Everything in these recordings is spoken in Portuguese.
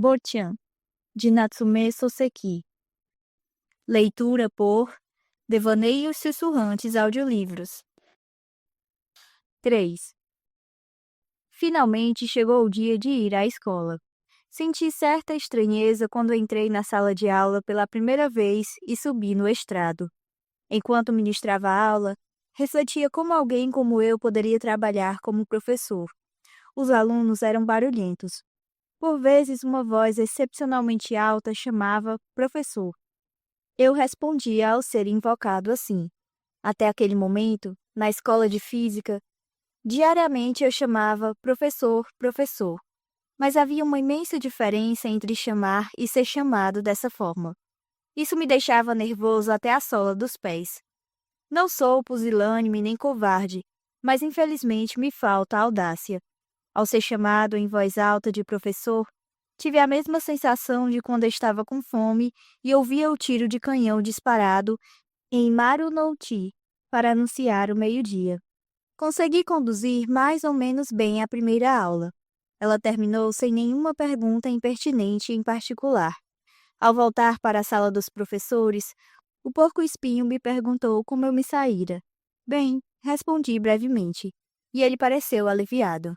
Botian, de Natsume Soseki. Leitura por Devaneios Sussurrantes Audiolivros. 3. Finalmente chegou o dia de ir à escola. Senti certa estranheza quando entrei na sala de aula pela primeira vez e subi no estrado. Enquanto ministrava a aula, refletia como alguém como eu poderia trabalhar como professor. Os alunos eram barulhentos. Por vezes, uma voz excepcionalmente alta chamava professor. Eu respondia ao ser invocado assim. Até aquele momento, na escola de física, diariamente eu chamava professor, professor. Mas havia uma imensa diferença entre chamar e ser chamado dessa forma. Isso me deixava nervoso até a sola dos pés. Não sou pusilânime nem covarde, mas infelizmente me falta a audácia. Ao ser chamado em voz alta de professor, tive a mesma sensação de quando estava com fome e ouvia o tiro de canhão disparado em Marunouchi para anunciar o meio-dia. Consegui conduzir mais ou menos bem a primeira aula. Ela terminou sem nenhuma pergunta impertinente em particular. Ao voltar para a sala dos professores, o porco-espinho me perguntou como eu me saíra. Bem, respondi brevemente, e ele pareceu aliviado.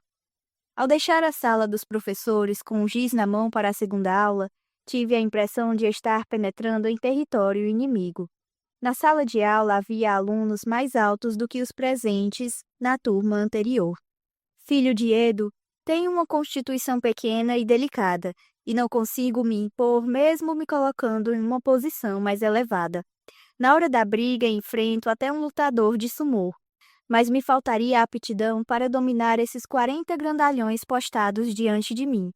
Ao deixar a sala dos professores com o giz na mão para a segunda aula, tive a impressão de estar penetrando em território inimigo. Na sala de aula havia alunos mais altos do que os presentes na turma anterior. Filho de Edo, tenho uma constituição pequena e delicada, e não consigo me impor mesmo me colocando em uma posição mais elevada. Na hora da briga, enfrento até um lutador de sumô, mas me faltaria aptidão para dominar esses 40 grandalhões postados diante de mim,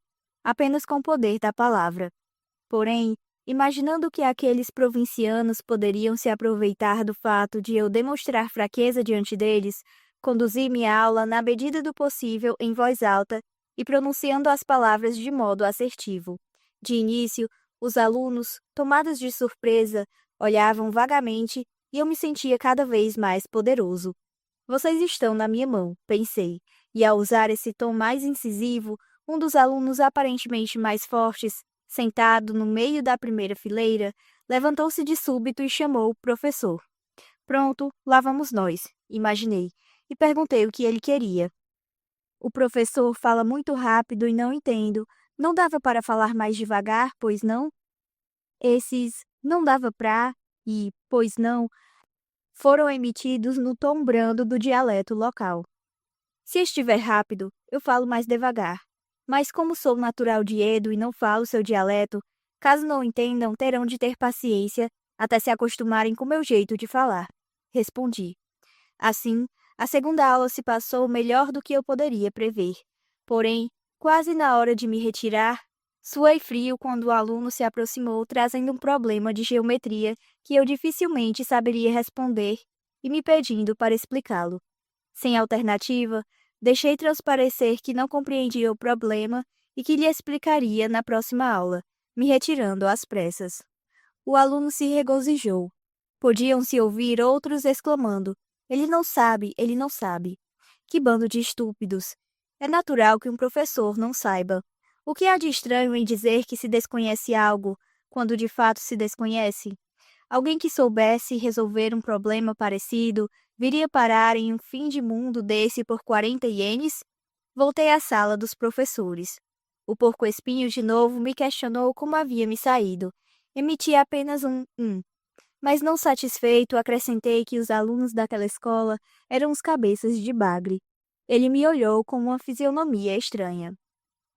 apenas com o poder da palavra. Porém, imaginando que aqueles provincianos poderiam se aproveitar do fato de eu demonstrar fraqueza diante deles, conduzi minha aula na medida do possível em voz alta e pronunciando as palavras de modo assertivo. De início, os alunos, tomados de surpresa, olhavam vagamente e eu me sentia cada vez mais poderoso. Vocês estão na minha mão, pensei, e ao usar esse tom mais incisivo, um dos alunos aparentemente mais fortes, sentado no meio da primeira fileira, levantou-se de súbito e chamou o professor. Pronto, lá vamos nós, imaginei, e perguntei o que ele queria. O professor fala muito rápido e não entendo. Não dava para falar mais devagar, pois não? Esses não dava pra e pois não foram emitidos no tom brando do dialeto local. Se estiver rápido, eu falo mais devagar. Mas como sou natural de Edo e não falo seu dialeto, caso não entendam, terão de ter paciência até se acostumarem com meu jeito de falar. Respondi. Assim, a segunda aula se passou melhor do que eu poderia prever. Porém, quase na hora de me retirar, suei frio quando o aluno se aproximou trazendo um problema de geometria que eu dificilmente saberia responder e me pedindo para explicá-lo. Sem alternativa, deixei transparecer que não compreendia o problema e que lhe explicaria na próxima aula, me retirando às pressas. O aluno se regozijou. Podiam-se ouvir outros exclamando: ele não sabe, ele não sabe. Que bando de estúpidos! É natural que um professor não saiba. O que há de estranho em dizer que se desconhece algo, quando de fato se desconhece? Alguém que soubesse resolver um problema parecido viria parar em um fim de mundo desse por 40 ienes? Voltei à sala dos professores. O porco-espinho de novo me questionou como havia me saído. Emiti apenas um mas não satisfeito, acrescentei que os alunos daquela escola eram os cabeças de bagre. Ele me olhou com uma fisionomia estranha.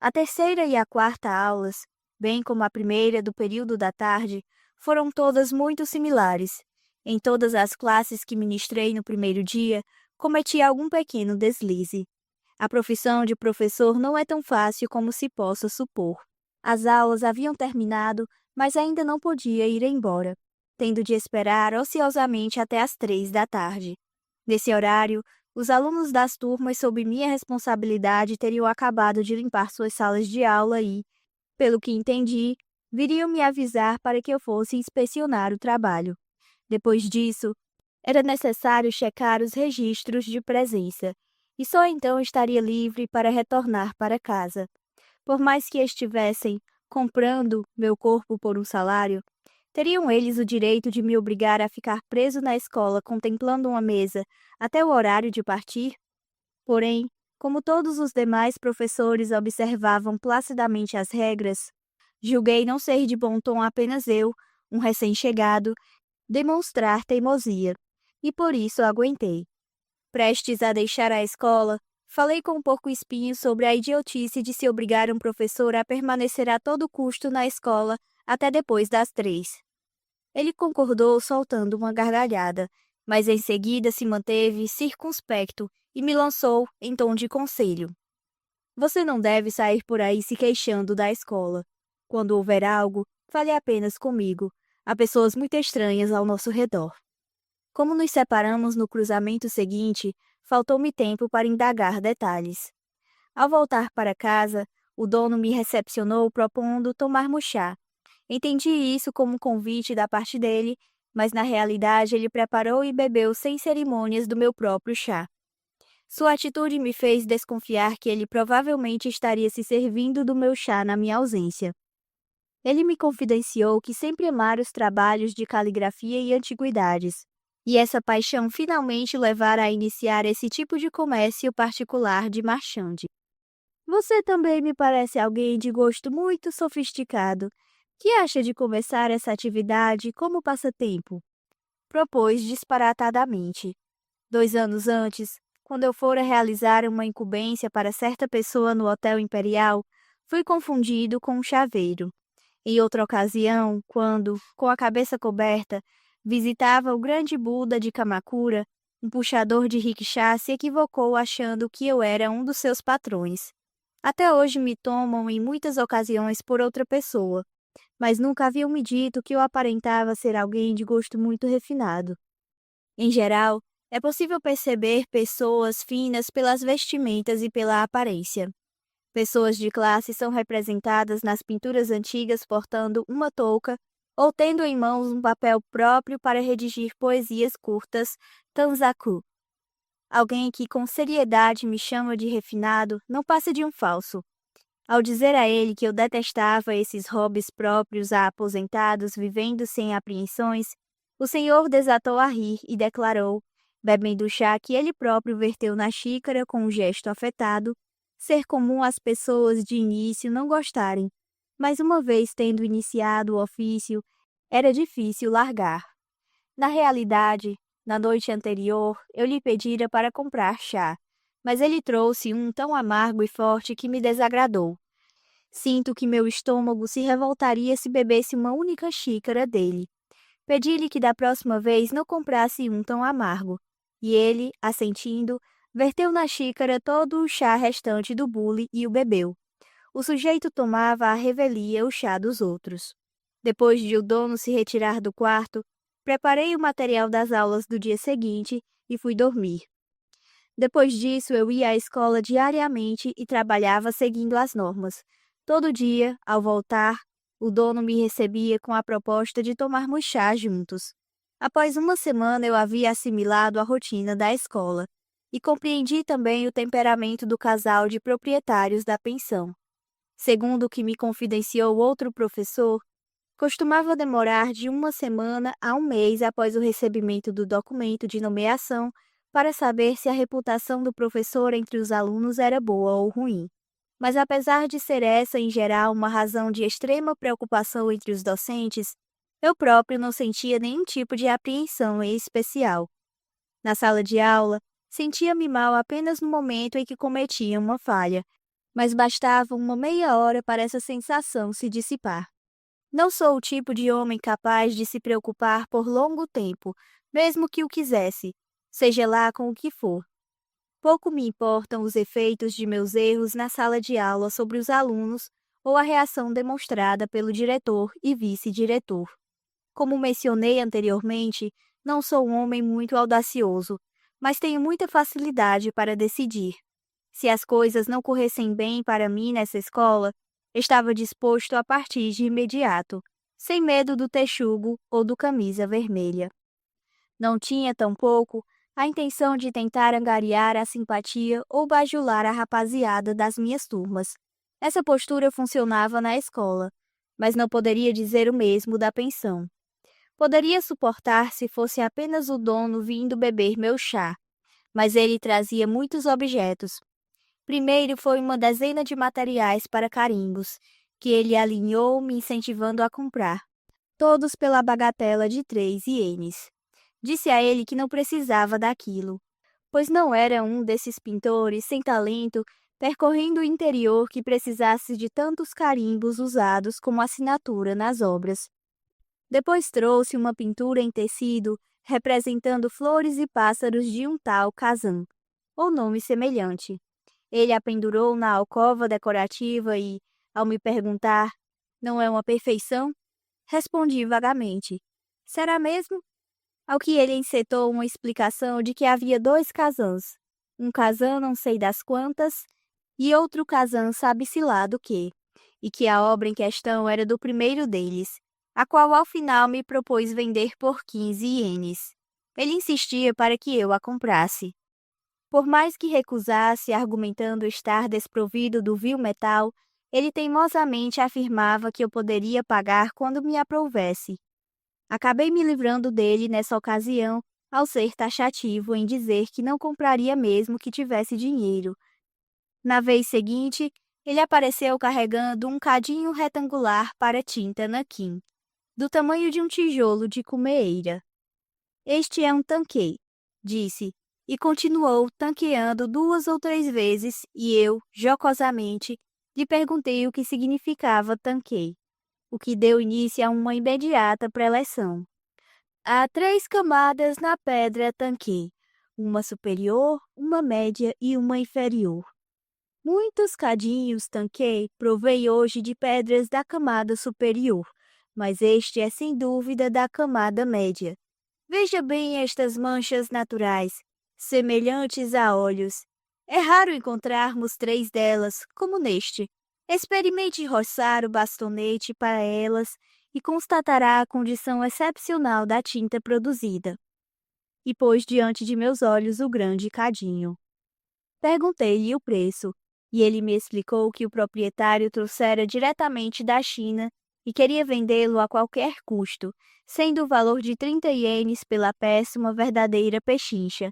A terceira e a quarta aulas, bem como a primeira do período da tarde, foram todas muito similares. Em todas as classes que ministrei no primeiro dia, cometi algum pequeno deslize. A profissão de professor não é tão fácil como se possa supor. As aulas haviam terminado, mas ainda não podia ir embora, tendo de esperar ociosamente até às 3 da tarde. Nesse horário, os alunos das turmas sob minha responsabilidade teriam acabado de limpar suas salas de aula e, pelo que entendi, viriam me avisar para que eu fosse inspecionar o trabalho. Depois disso, era necessário checar os registros de presença, e só então estaria livre para retornar para casa. Por mais que estivessem comprando meu corpo por um salário, teriam eles o direito de me obrigar a ficar preso na escola contemplando uma mesa até o horário de partir? Porém, como todos os demais professores observavam placidamente as regras, julguei não ser de bom tom apenas eu, um recém-chegado, demonstrar teimosia, e por isso aguentei. Prestes a deixar a escola, falei com um porco espinho sobre a idiotice de se obrigar um professor a permanecer a todo custo na escola até depois das 3. Ele concordou soltando uma gargalhada, mas em seguida se manteve circunspecto e me lançou em tom de conselho. Você não deve sair por aí se queixando da escola. Quando houver algo, fale apenas comigo. Há pessoas muito estranhas ao nosso redor. Como nos separamos no cruzamento seguinte, faltou-me tempo para indagar detalhes. Ao voltar para casa, o dono me recepcionou propondo tomarmos chá. Entendi isso como um convite da parte dele, mas na realidade ele preparou e bebeu sem cerimônias do meu próprio chá. Sua atitude me fez desconfiar que ele provavelmente estaria se servindo do meu chá na minha ausência. Ele me confidenciou que sempre amara os trabalhos de caligrafia e antiguidades, e essa paixão finalmente levara a iniciar esse tipo de comércio particular de marchande. Você também me parece alguém de gosto muito sofisticado. Que acha de começar essa atividade como passatempo? Propôs disparatadamente. 2 anos antes, quando eu fora realizar uma incumbência para certa pessoa no Hotel Imperial, fui confundido com um chaveiro. Em outra ocasião, quando, com a cabeça coberta, visitava o grande Buda de Kamakura, um puxador de rickshaw se equivocou achando que eu era um dos seus patrões. Até hoje me tomam em muitas ocasiões por outra pessoa, mas nunca haviam me dito que eu aparentava ser alguém de gosto muito refinado. Em geral, é possível perceber pessoas finas pelas vestimentas e pela aparência. Pessoas de classe são representadas nas pinturas antigas portando uma touca ou tendo em mãos um papel próprio para redigir poesias curtas, tanzaku. Alguém que com seriedade me chama de refinado não passa de um falso. Ao dizer a ele que eu detestava esses hobbies próprios a aposentados vivendo sem apreensões, o senhor desatou a rir e declarou, bebendo o chá que ele próprio verteu na xícara com um gesto afetado, ser comum as pessoas de início não gostarem, mas uma vez tendo iniciado o ofício, era difícil largar. Na realidade, na noite anterior, eu lhe pedira para comprar chá, mas ele trouxe um tão amargo e forte que me desagradou. Sinto que meu estômago se revoltaria se bebesse uma única xícara dele. Pedi-lhe que da próxima vez não comprasse um tão amargo, e ele, assentindo, verteu na xícara todo o chá restante do bule e o bebeu. O sujeito tomava à revelia o chá dos outros. Depois de o dono se retirar do quarto, preparei o material das aulas do dia seguinte e fui dormir. Depois disso, eu ia à escola diariamente e trabalhava seguindo as normas. Todo dia, ao voltar, o dono me recebia com a proposta de tomarmos chá juntos. Após uma semana, eu havia assimilado a rotina da escola e compreendi também o temperamento do casal de proprietários da pensão. Segundo o que me confidenciou outro professor, costumava demorar de uma semana a um mês após o recebimento do documento de nomeação para saber se a reputação do professor entre os alunos era boa ou ruim. Mas apesar de ser essa, em geral, uma razão de extrema preocupação entre os docentes, eu próprio não sentia nenhum tipo de apreensão em especial. Na sala de aula, sentia-me mal apenas no momento em que cometia uma falha, mas bastava uma meia hora para essa sensação se dissipar. Não sou o tipo de homem capaz de se preocupar por longo tempo, mesmo que o quisesse, seja lá com o que for. Pouco me importam os efeitos de meus erros na sala de aula sobre os alunos ou a reação demonstrada pelo diretor e vice-diretor. Como mencionei anteriormente, não sou um homem muito audacioso, mas tenho muita facilidade para decidir. Se as coisas não corressem bem para mim nessa escola, estava disposto a partir de imediato, sem medo do texugo ou do camisa vermelha. Não tinha, tampouco, a intenção de tentar angariar a simpatia ou bajular a rapaziada das minhas turmas. Essa postura funcionava na escola, mas não poderia dizer o mesmo da pensão. Poderia suportar se fosse apenas o dono vindo beber meu chá, mas ele trazia muitos objetos. Primeiro foi uma dezena de materiais para carimbos, que ele alinhou me incentivando a comprar, todos pela bagatela de 3 ienes. Disse a ele que não precisava daquilo, pois não era um desses pintores sem talento percorrendo o interior que precisasse de tantos carimbos usados como assinatura nas obras. Depois trouxe uma pintura em tecido representando flores e pássaros de um tal Kazan, ou nome semelhante. Ele a pendurou na alcova decorativa e, ao me perguntar, não é uma perfeição? Respondi vagamente. Será mesmo? Ao que ele encetou uma explicação de que havia 2 Kazans. Um Kazan não sei das quantas e outro Kazan sabe-se lá do quê. E que a obra em questão era do primeiro deles, a qual ao final me propôs vender por 15 ienes. Ele insistia para que eu a comprasse. Por mais que recusasse, argumentando estar desprovido do vil metal, ele teimosamente afirmava que eu poderia pagar quando me aprouvesse. Acabei me livrando dele nessa ocasião, ao ser taxativo em dizer que não compraria mesmo que tivesse dinheiro. Na vez seguinte, ele apareceu carregando um cadinho retangular para tinta nanquim, do tamanho de um tijolo de cumeeira. Este é um tanquê, disse, e continuou tanqueando 2 ou 3 vezes, e eu, jocosamente, lhe perguntei o que significava tanquê, o que deu início a uma imediata preleção. Há 3 camadas na pedra tanquê, uma superior, uma média e uma inferior. Muitos cadinhos tanquê provei hoje de pedras da camada superior, mas este é sem dúvida da camada média. Veja bem estas manchas naturais, semelhantes a olhos. É raro encontrarmos 3 delas, como neste. Experimente roçar o bastonete para elas e constatará a condição excepcional da tinta produzida. E pôs diante de meus olhos o grande cadinho. Perguntei-lhe o preço, e ele me explicou que o proprietário trouxera diretamente da China e queria vendê-lo a qualquer custo, sendo o valor de 30 ienes pela peça uma verdadeira pechincha.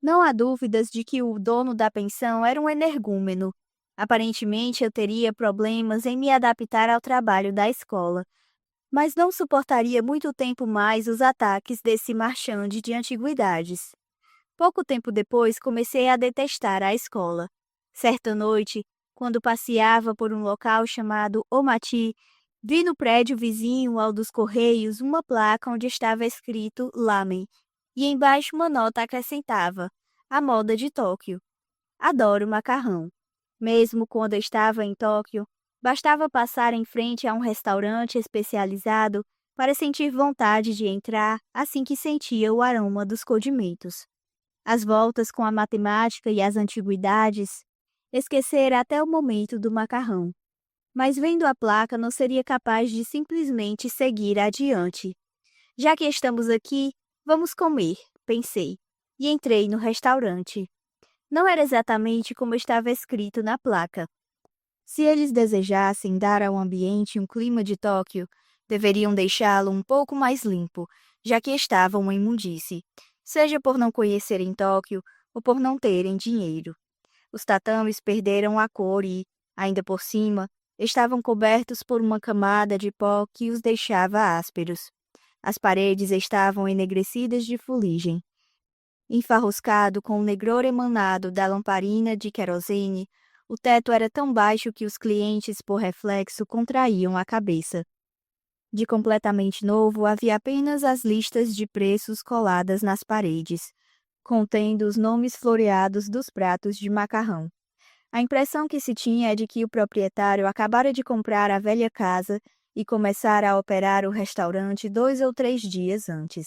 Não há dúvidas de que o dono da pensão era um energúmeno. Aparentemente eu teria problemas em me adaptar ao trabalho da escola, mas não suportaria muito tempo mais os ataques desse marchande de antiguidades. Pouco tempo depois comecei a detestar a escola. Certa noite, quando passeava por um local chamado Omati, vi no prédio vizinho ao dos Correios uma placa onde estava escrito Lamen, e embaixo uma nota acrescentava: a moda de Tóquio. Adoro macarrão. Mesmo quando estava em Tóquio, bastava passar em frente a um restaurante especializado para sentir vontade de entrar assim que sentia o aroma dos condimentos. As voltas com a matemática e as antiguidades, esquecera até o momento do macarrão. Mas vendo a placa não seria capaz de simplesmente seguir adiante. Já que estamos aqui, vamos comer, pensei, e entrei no restaurante. Não era exatamente como estava escrito na placa. Se eles desejassem dar ao ambiente um clima de Tóquio, deveriam deixá-lo um pouco mais limpo, já que estava uma imundície, seja por não conhecerem Tóquio ou por não terem dinheiro. Os tatames perderam a cor e, ainda por cima, estavam cobertos por uma camada de pó que os deixava ásperos. As paredes estavam enegrecidas de fuligem. Enfarruscado com o negror emanado da lamparina de querosene, o teto era tão baixo que os clientes, por reflexo, contraíam a cabeça. De completamente novo, havia apenas as listas de preços coladas nas paredes, contendo os nomes floreados dos pratos de macarrão. A impressão que se tinha é de que o proprietário acabara de comprar a velha casa e começara a operar o restaurante 2 ou 3 dias antes.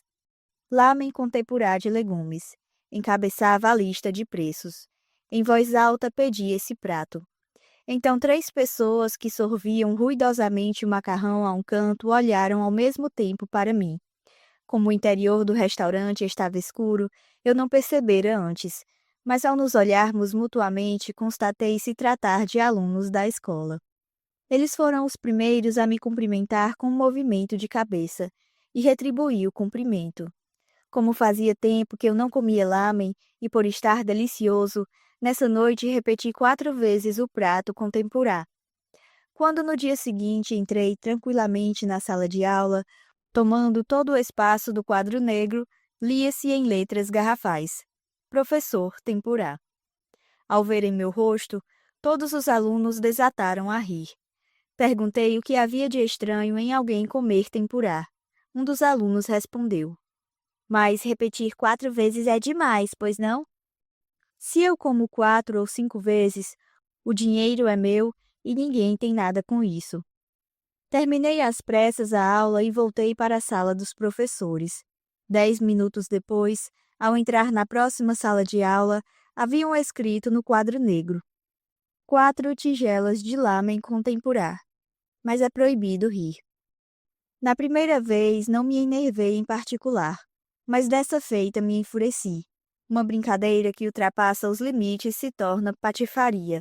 Lamen com tempurá de legumes. Encabeçava a lista de preços. Em voz alta pedia esse prato. Então 3 pessoas que sorviam ruidosamente o macarrão a um canto olharam ao mesmo tempo para mim. Como o interior do restaurante estava escuro, eu não percebera antes, mas ao nos olharmos mutuamente constatei se tratar de alunos da escola. Eles foram os primeiros a me cumprimentar com um movimento de cabeça, e retribuí o cumprimento. Como fazia tempo que eu não comia lamen, e por estar delicioso, nessa noite repeti 4 vezes o prato com tempurá. Quando no dia seguinte entrei tranquilamente na sala de aula, tomando todo o espaço do quadro negro, lia-se em letras garrafais: Professor Tempurá. Ao verem meu rosto, todos os alunos desataram a rir. Perguntei o que havia de estranho em alguém comer tempurá. Um dos alunos respondeu: Mas repetir 4 vezes é demais, pois não? Se eu como 4 ou 5 vezes, o dinheiro é meu e ninguém tem nada com isso. Terminei às pressas a aula e voltei para a sala dos professores. 10 minutos depois, ao entrar na próxima sala de aula, haviam escrito no quadro negro: 4 tigelas de lamen com tempurá. Mas é proibido rir. Na primeira vez, não me enervei em particular, mas dessa feita me enfureci. Uma brincadeira que ultrapassa os limites se torna patifaria.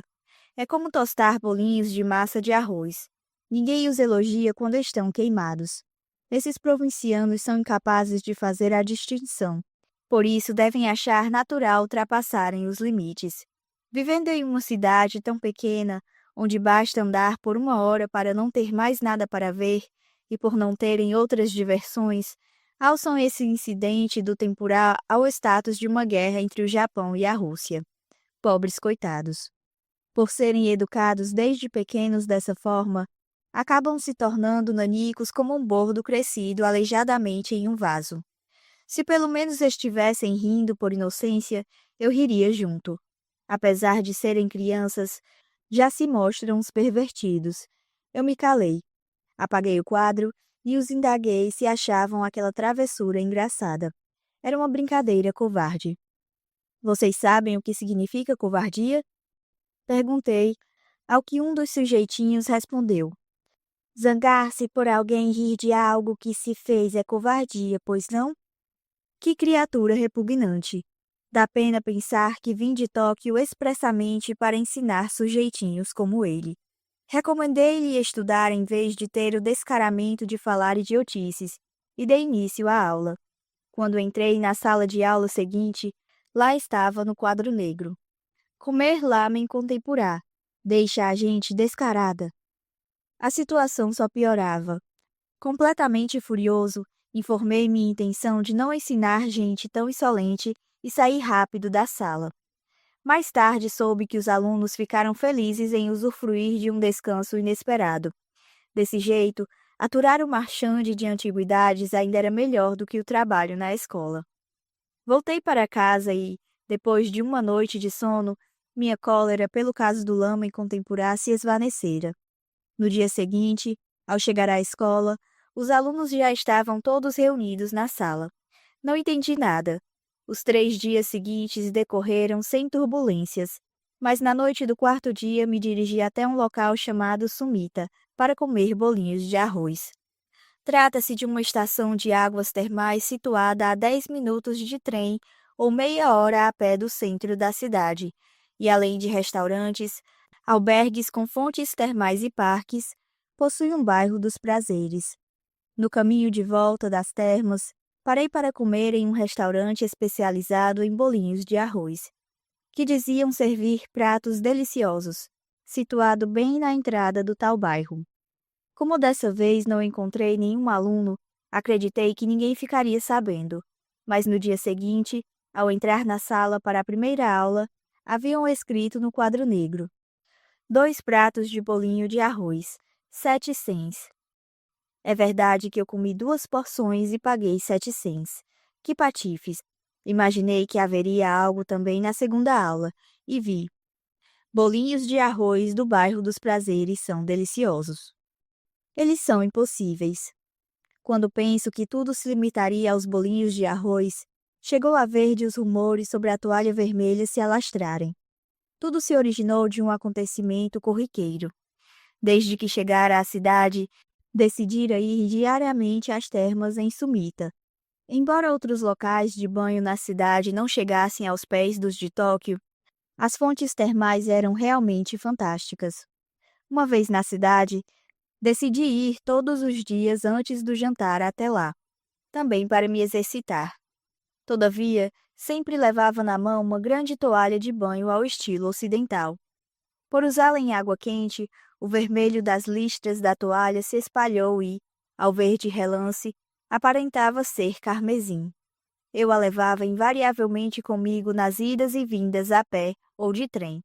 É como tostar bolinhos de massa de arroz. Ninguém os elogia quando estão queimados. Esses provincianos são incapazes de fazer a distinção. Por isso devem achar natural ultrapassarem os limites. Vivendo em uma cidade tão pequena, onde basta andar por 1 hora para não ter mais nada para ver, e por não terem outras diversões, alçam esse incidente do temporal ao status de uma guerra entre o Japão e a Rússia. Pobres coitados. Por serem educados desde pequenos dessa forma, acabam se tornando nanicos como um bordo crescido aleijadamente em um vaso. Se pelo menos estivessem rindo por inocência, eu riria junto. Apesar de serem crianças, já se mostram os pervertidos. Eu me calei, apaguei o quadro e os indaguei se achavam aquela travessura engraçada. Era uma brincadeira covarde. Vocês sabem o que significa covardia? Perguntei, ao que um dos sujeitinhos respondeu: Zangar-se por alguém rir de algo que se fez é covardia, pois não? Que criatura repugnante! Dá pena pensar que vim de Tóquio expressamente para ensinar sujeitinhos como ele. Recomendei-lhe estudar em vez de ter o descaramento de falar idiotices, e dei início à aula. Quando entrei na sala de aula seguinte, lá estava no quadro negro: Comer lamen com tempurá. Deixa a gente descarada. A situação só piorava. Completamente furioso, informei minha intenção de não ensinar gente tão insolente e saí rápido da sala. Mais tarde soube que os alunos ficaram felizes em usufruir de um descanso inesperado. Desse jeito, aturar o marchande de antiguidades ainda era melhor do que o trabalho na escola. Voltei para casa e, depois de uma noite de sono, minha cólera pelo caso do lama com tempurá se esvanecera. No dia seguinte, ao chegar à escola, os alunos já estavam todos reunidos na sala. Não entendi nada. Os 3 dias seguintes decorreram sem turbulências, mas na noite do 4º dia me dirigi até um local chamado Sumita para comer bolinhos de arroz. Trata-se de uma estação de águas termais situada a 10 minutos de trem ou meia hora a pé do centro da cidade, e além de restaurantes, albergues com fontes termais e parques, possui um bairro dos prazeres. No caminho de volta das termas, parei para comer em um restaurante especializado em bolinhos de arroz, que diziam servir pratos deliciosos, situado bem na entrada do tal bairro. Como dessa vez não encontrei nenhum aluno, acreditei que ninguém ficaria sabendo, mas no dia seguinte, ao entrar na sala para a primeira aula, haviam escrito no quadro negro: 2 pratos de bolinho de arroz, 7 cents. É verdade que eu comi 2 porções e paguei 7 cents. Que patifes! Imaginei que haveria algo também na segunda aula, e vi: bolinhos de arroz do bairro dos prazeres são deliciosos. Eles são impossíveis. Quando penso que tudo se limitaria aos bolinhos de arroz, chegou a ver de os rumores sobre a toalha vermelha se alastrarem. Tudo se originou de um acontecimento corriqueiro. Desde que chegara à cidade, decidira ir diariamente às termas em Sumita. Embora outros locais de banho na cidade não chegassem aos pés dos de Tóquio, as fontes termais eram realmente fantásticas. Uma vez na cidade, decidi ir todos os dias antes do jantar até lá, também para me exercitar. Todavia, sempre levava na mão uma grande toalha de banho ao estilo ocidental. Por usá-la em água quente, o vermelho das listras da toalha se espalhou e, ao ver de relance, aparentava ser carmesim. Eu a levava invariavelmente comigo nas idas e vindas a pé ou de trem.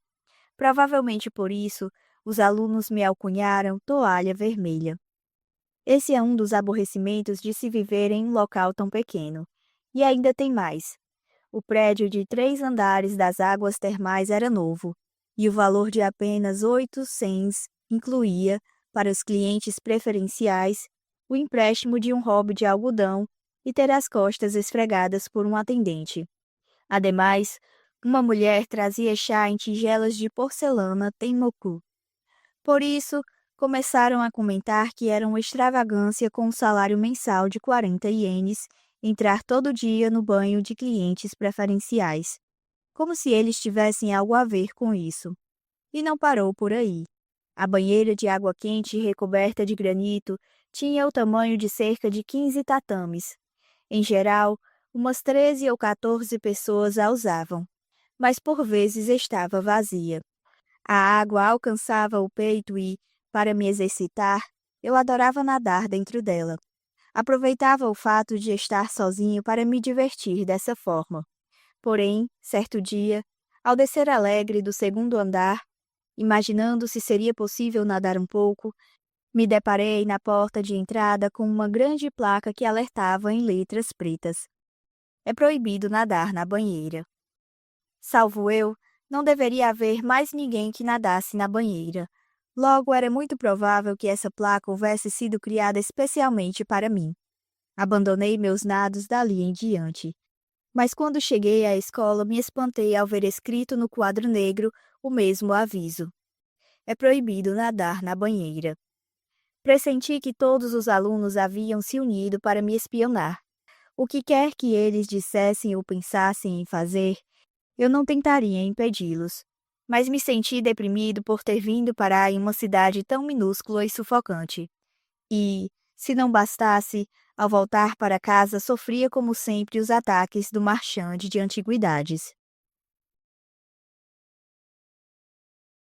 Provavelmente por isso, os alunos me alcunharam toalha vermelha. Esse é um dos aborrecimentos de se viver em um local tão pequeno. E ainda tem mais. O prédio de 3 andares das águas termais era novo, e o valor de apenas 8 cents incluía, para os clientes preferenciais, o empréstimo de um hobby de algodão e ter as costas esfregadas por um atendente. Ademais, uma mulher trazia chá em tigelas de porcelana Tenmoku. Por isso, começaram a comentar que era uma extravagância com um salário mensal de 40 ienes entrar todo dia no banho de clientes preferenciais, como se eles tivessem algo a ver com isso. E não parou por aí. A banheira de água quente recoberta de granito tinha o tamanho de cerca de 15 tatames. Em geral, umas 13 ou 14 pessoas a usavam, mas por vezes estava vazia. A água alcançava o peito e, para me exercitar, eu adorava nadar dentro dela. Aproveitava o fato de estar sozinho para me divertir dessa forma. Porém, certo dia, ao descer alegre do 2º andar, imaginando se seria possível nadar um pouco, me deparei na porta de entrada com uma grande placa que alertava em letras pretas: "É proibido nadar na banheira." Salvo eu, não deveria haver mais ninguém que nadasse na banheira. Logo, era muito provável que essa placa houvesse sido criada especialmente para mim. Abandonei meus nados dali em diante. Mas quando cheguei à escola, me espantei ao ver escrito no quadro negro o mesmo aviso: "É proibido nadar na banheira." Pressenti que todos os alunos haviam se unido para me espionar. O que quer que eles dissessem ou pensassem em fazer, eu não tentaria impedi-los. Mas me senti deprimido por ter vindo parar em uma cidade tão minúscula e sufocante. E, se não bastasse, ao voltar para casa sofria como sempre os ataques do marchand de antiguidades.